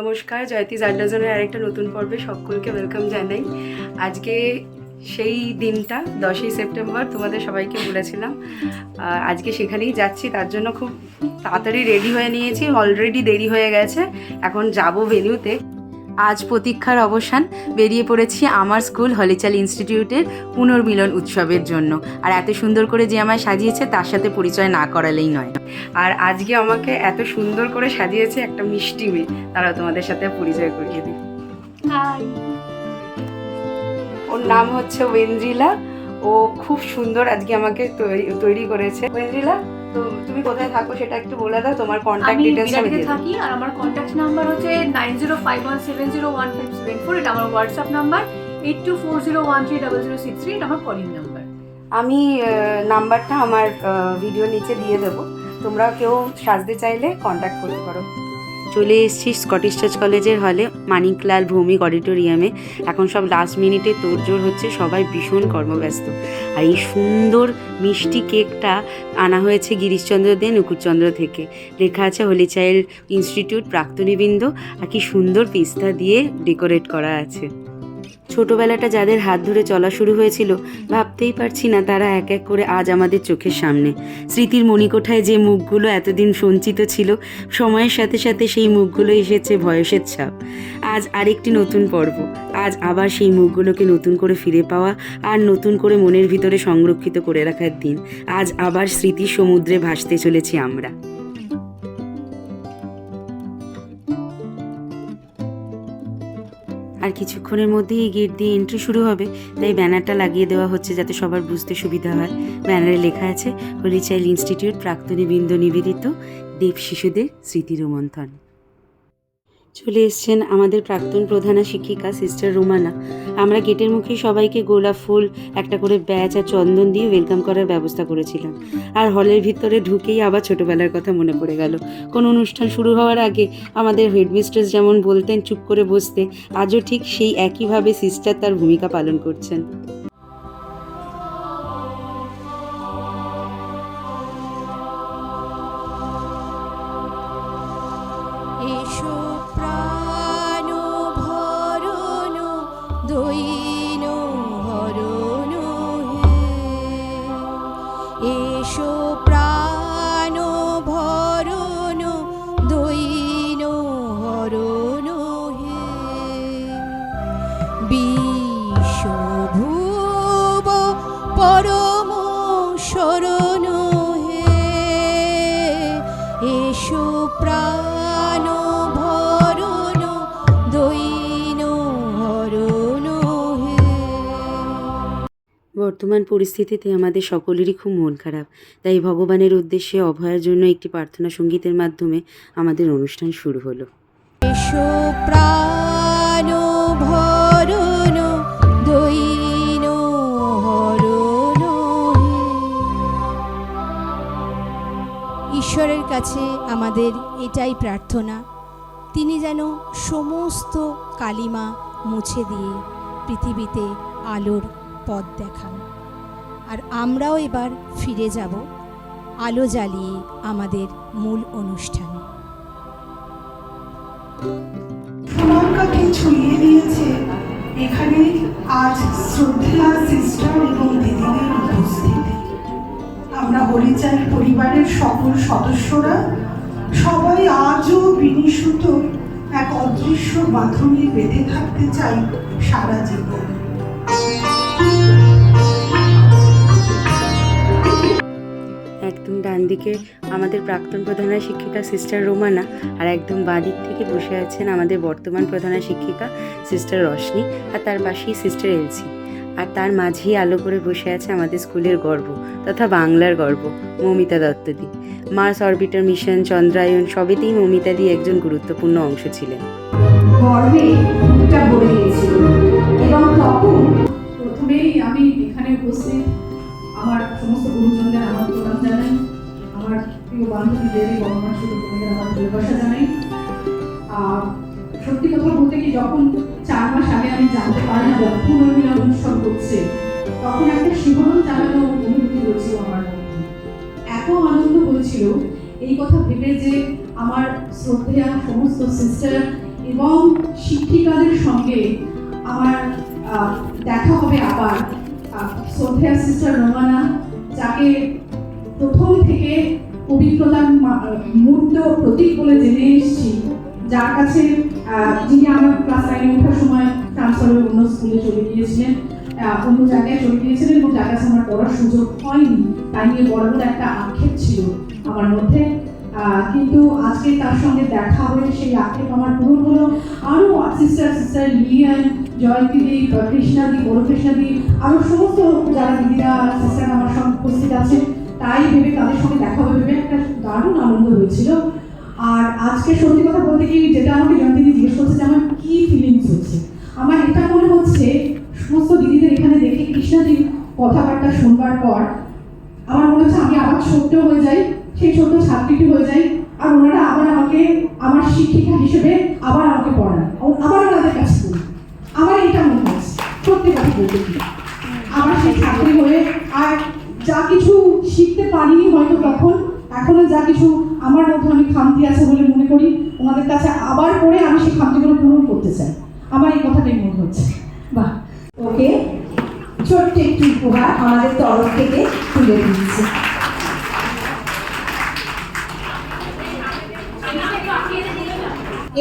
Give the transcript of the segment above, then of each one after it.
নমস্কার, জয়তিজ আড্ডা জোনের আরেকটা নতুন পর্বে সকলকে ওয়েলকাম জানাই। আজকে সেই দিনটা 10ই সেপ্টেম্বর তোমাদের সবাইকে বলেছিলাম, আজকে সেখানেই যাচ্ছি। তার জন্য খুব তাড়াতাড়ি রেডি হয়ে নিয়েছি, অলরেডি দেরি হয়ে গেছে, এখন যাব ভেন্যুতে। আজ প্রতীক্ষার অবসান, বেরিয়ে পড়েছি আমার স্কুল হলিচাল ইনস্টিটিউটের পুনর্মিলন উৎসবের জন্য। আর এত সুন্দর করে যে আমায় সাজিয়েছে তার সাথে পরিচয় না করালেই নয়। আর আজকে আমাকে এত সুন্দর করে সাজিয়েছে একটা মিষ্টি মেয়ে, তারা তোমাদের সাথে পরিচয় করিয়ে দিই। ওর নাম হচ্ছে ওয়েন্দ্রিলা। ও খুব সুন্দর আজকে আমাকে তৈরি করেছে। ওয়েন্দ্রিলা, তো তুমি কোথায় থাকো সেটা একটু বলে দাও, তোমার কন্ট্যাক্ট ডিটেইলসটা আমি দিয়ে থাকি। আর আমার কন্ট্যাক্ট নাম্বার হচ্ছে 9051701574। এটা আমার হোয়াটসঅ্যাপ নাম্বার। 8240130063। এটা আমার কলিং নাম্বার। আমি নাম্বারটা আমার ভিডিও নিচে দিয়ে দেবো, তোমরা কেউ সাজতে চাইলে কন্ট্যাক্ট করতে পারো। চলে এসেছি স্কটিশ চার্চ কলেজের হলে, মানিকলাল ভৌমিক অডিটোরিয়ামে। এখন সব লাস্ট মিনিটে তোড়জোড় হচ্ছে, সবাই ভীষণ কর্মব্যস্ত। আর এই সুন্দর মিষ্টি কেকটা আনা হয়েছে গিরিশচন্দ্র দে নুকুরচন্দ্র থেকে। লেখা আছে হলিচাইল্ড ইনস্টিটিউট প্রাক্তনীবৃন্দ, আর কি সুন্দর পিস্তা দিয়ে ডেকোরেট করা আছে। ছোটোবেলাটা যাদের হাত ধরে চলা শুরু হয়েছিল, ভাবতেই পারছি না তারা এক এক করে আজ আমাদের চোখের সামনে। স্মৃতির মণিকোঠায় যে মুখগুলো এতদিন সঞ্চিত ছিল, সময়ের সাথে সাথে সেই মুখগুলো এসেছে বয়সের ছাপ। আজ আরেকটি নতুন পর্ব, আজ আবার সেই মুখগুলোকে নতুন করে ফিরে পাওয়া আর নতুন করে মনের ভিতরে সংরক্ষিত করে রাখার দিন। আজ আবার স্মৃতির সমুদ্রে ভাসতে চলেছি আমরা। আর কিছুক্ষণের মধ্যেই এই গেট দিয়ে এন্ট্রি শুরু হবে, তাই ব্যানারটা লাগিয়ে দেওয়া হচ্ছে যাতে সবার বুঝতে সুবিধা হয়। ব্যানারে লেখা আছে হলিচাইল্ড ইনস্টিটিউট প্রাক্তনীবৃন্দ নিবেদিত দেব শিশুদের স্মৃতি রোমন্থন। চলে এসছেন আমাদের প্রাক্তন প্রধানা শিক্ষিকা সিস্টার রোমানা। আমরা গেটের মুখে সবাইকে গোলাপ ফুল, একটা করে ব্যাচ আর চন্দন দিয়ে ওয়েলকাম করার ব্যবস্থা করেছিলাম। আর হলের ভিতরে ঢুকেই আবার ছোটোবেলার কথা মনে পড়ে গেল। কোনো অনুষ্ঠান শুরু হওয়ার আগে আমাদের হেডমিস্ট্রেস যেমন বলতেন চুপ করে বসতে, আজও ঠিক সেই একইভাবে সিস্টার তার ভূমিকা পালন করছেন। এসো প্রাণ ভরণ দৈন হরণ হে, বিশ্বভুব পরম শরণ হে। এসো প্রাণ ভরণ দৈন হরণ হে। বর্তমান পরিস্থিতিতে আমাদের সকলেরই খুব মন খারাপ, তাই ভগবানের উদ্দেশ্যে অভয়ের জন্য একটি প্রার্থনা সঙ্গীতের মাধ্যমে আমাদের অনুষ্ঠান শুরু হলো। এসো প্রাণ ভরণ দৈন হরণ হে। ঈশ্বরের কাছে আমাদের এটাই প্রার্থনা, তিনি যেন সমস্ত কালিমা মুছে দিয়ে পৃথিবীতে আলোর পথ দেখান। আর আমরাও এবার ফিরে যাব আলো জ্বালিয়ে আমাদের মূল অনুষ্ঠানে। সোনারকাকে ছুঁয়ে দিয়েছে এখানে আজ শ্রদ্ধেয়া সিস্টার এবং দিদিদের উপস্থিতি। আমরা হলিচাইল্ড পরিবারের সকল সদস্যরা সবাই আজও বিনিশুত এক অদৃশ্য বাঁধনে বেঁধে থাকতে চাই সারা জীবন। একদম ডান দিকে আমাদের প্রাক্তন প্রধানা শিক্ষিকা সিস্টার রোমানা, আর একদম বাঁ দিক থেকে বসে আছেন আমাদের বর্তমান প্রধানা শিক্ষিকা সিস্টার রশনি, আর তার পাশেই সিস্টার এলসি। আর তার মাঝেই আলো করে বসে আছে আমাদের স্কুলের গর্ব তথা বাংলার গর্ব মৌমিতা দত্তদি। মার্স অরবিটার মিশন, চন্দ্রায়ন সবেতেই মৌমিতাদি একজন গুরুত্বপূর্ণ অংশ ছিলেন। গর্বে বুকটা ভরে গিয়েছিল এবং তখন প্রথমেই আমি এখানে উপস্থিত আমার সমস্ত গুরুজনদের আমার প্রণাম জানাই, আমার প্রিয় বান্ধবীদের এবং আমার ছোট বোনদের আমার ভালোবাসা জানাই। সত্যি কথা বলতে কি, যখন 4 মাস আগে আমি জানতে পারলাম পুনর্মিলন উৎসব হচ্ছে, তখন একটা শিহরণ জানানো অনুভূতি হয়েছিল আমার মধ্যে। এত আনন্দ হয়েছিল এই কথা ভেবে যে আমার শ্রদ্ধেয়া সমস্ত সিস্টার এবং শিক্ষিকাদের সঙ্গে আমার দেখা হবে আবার। শ্রদ্ধেয়া সিস্টার রোমানা, যাকে প্রথম থেকে অভিজ্ঞতার মূর্ত প্রতীক বলে জেনে এসেছি, যার কাছে যিনি আমার ক্লাস 9-এ ওঠার সময় ট্রান্সফার হয়ে অন্য স্কুলে চলে গিয়েছিলেন, অন্য জায়গায় চলে গিয়েছিলেন এবং যার কাছে আমার পড়ার সুযোগ হয়নি, তাই নিয়ে বড় বড় একটা আক্ষেপ ছিল আমার মধ্যে। কিন্তু আজকে তার সঙ্গে দেখা হয়ে সেই আক্ষেপ আমার পূরণ হলো। আরও সিস্টার লিলিয়ান, জয়ন্তীদি, কৃষ্ণাদি, বড় কৃষ্ণাদি, আরও সমস্ত যারা দিদিরা সিস্টার আমার সঙ্গে উপস্থিত আছেন, তাই ভেবে তাদের সঙ্গে দেখা হবে ভেবে একটা দারুণ আনন্দ হয়েছিল। আর আজকে সত্যি কথা বলতে কি, যেটা আমাকে জয়ন্তীদি জিজ্ঞেস করছে যে আমার কী ফিলিংস হচ্ছে, আমার এটা মনে হচ্ছে সমস্ত দিদিদের এখানে দেখে কৃষ্ণাদির কথাবার্তা শুনবার পর আমার মনে হচ্ছে আমি আবার ছোট্ট হয়ে যাই, সেই ছোট্ট ছাত্রীটি হয়ে যাই, আর ওনারা আবার আমাকে আমার শিক্ষিকা হিসেবে আবার আমাকে পড়ান, আবার ওনাদের কাছে পড়ি। আমার এটা মনে হচ্ছে সত্যি কথা বলতে কি, আমার সেই ছাত্রী হয়ে আর যা কিছু শিখতে পারিনি হয়তো তখন, এখনো যা কিছু আমার মধ্যে আমি খামতি আছে বলে মনে করি, ওনাদের কাছে আবার পড়ে আমি সেই খামতিগুলো পূরণ করতে চাই। আমার এই কথাটাই মনে হচ্ছে। বাহ, ওকে ছোট্ট একটু উপহার আমাদের তরফ থেকে তুলে দিচ্ছে।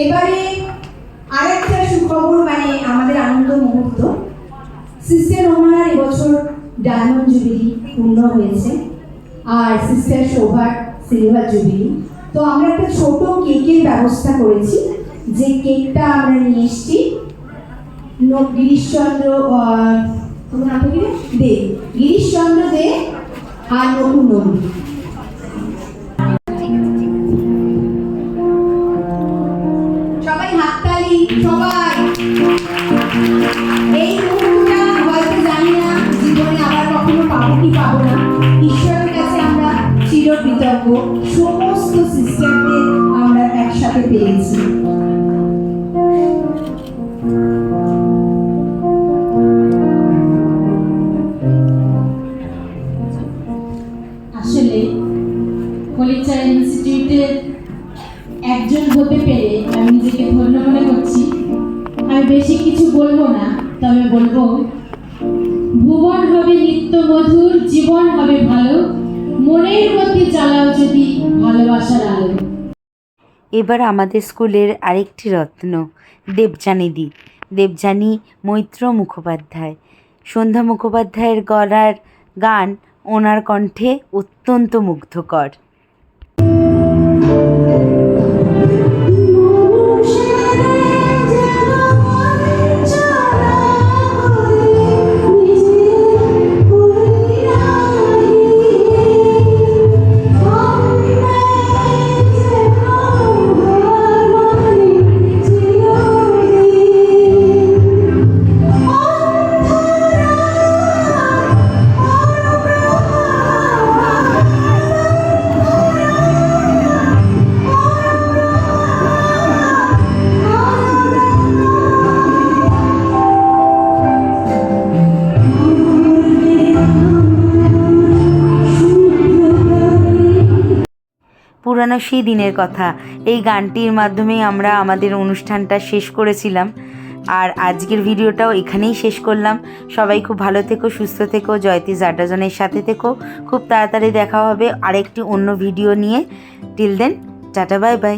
এবারে আরেকটা সুখবর, মানে আমাদের আনন্দ মুহূর্ত। সিস্টার রোমানার এবছর ডায়মন্ড জুবিলি পূর্ণ হয়েছে, আর সিস্টার শোভার সিলভার জুবিলি। তো আমরা একটা ছোট কেকের ব্যবস্থা করেছি, যে কেকটা আমরা নিয়ে এসেছি গিরিশচন্দ্র দে, গিরিশচন্দ্র দে আর নকুল নন্দী। সবাই হাততালি, সবাই। এই মুহূর্তটা হয়তো জানি না জীবনে আবার কখনো পাবো কি পাবো না, ঈশ্বরের কাছে আমরা চিরকৃতজ্ঞ, সমস্ত সিস্টারদের আমরা একসাথে পেয়েছি। আসলে কলিচার ইনস্টিটিউটের একজন হতে পেরে আমি নিজেকে ধন্য মনে করছি। আমি বেশি কিছু বলবো না, তবে বলবো ভুবন হবে নিত্য মধুর, জীবন হবে ভালো, মনের মধ্যে জ্বালাও যদি ভালোবাসার আলো। এবার আমাদের স্কুলের আরেকটি রত্ন, দেবযানীদি, দেবযানী মৈত্র মুখোপাধ্যায়। সন্ধ্যা মুখোপাধ্যায়ের গলার গান ওনার কণ্ঠে অত্যন্ত মুগ্ধকর। পুরানো সেই দিনের কথা, এই গানটির মাধ্যমেই আমরা আমাদের অনুষ্ঠানটা শেষ করেছিলাম। আর আজকের ভিডিওটাও এখানেই শেষ করলাম। সবাই খুব ভালো থেকো, সুস্থ থেকো, জয়তী জাড্ডাজনের সাথে থেকো। খুব তাড়াতাড়ি দেখা হবে আরেকটি অন্য ভিডিও নিয়ে। Till then, tata, bye by.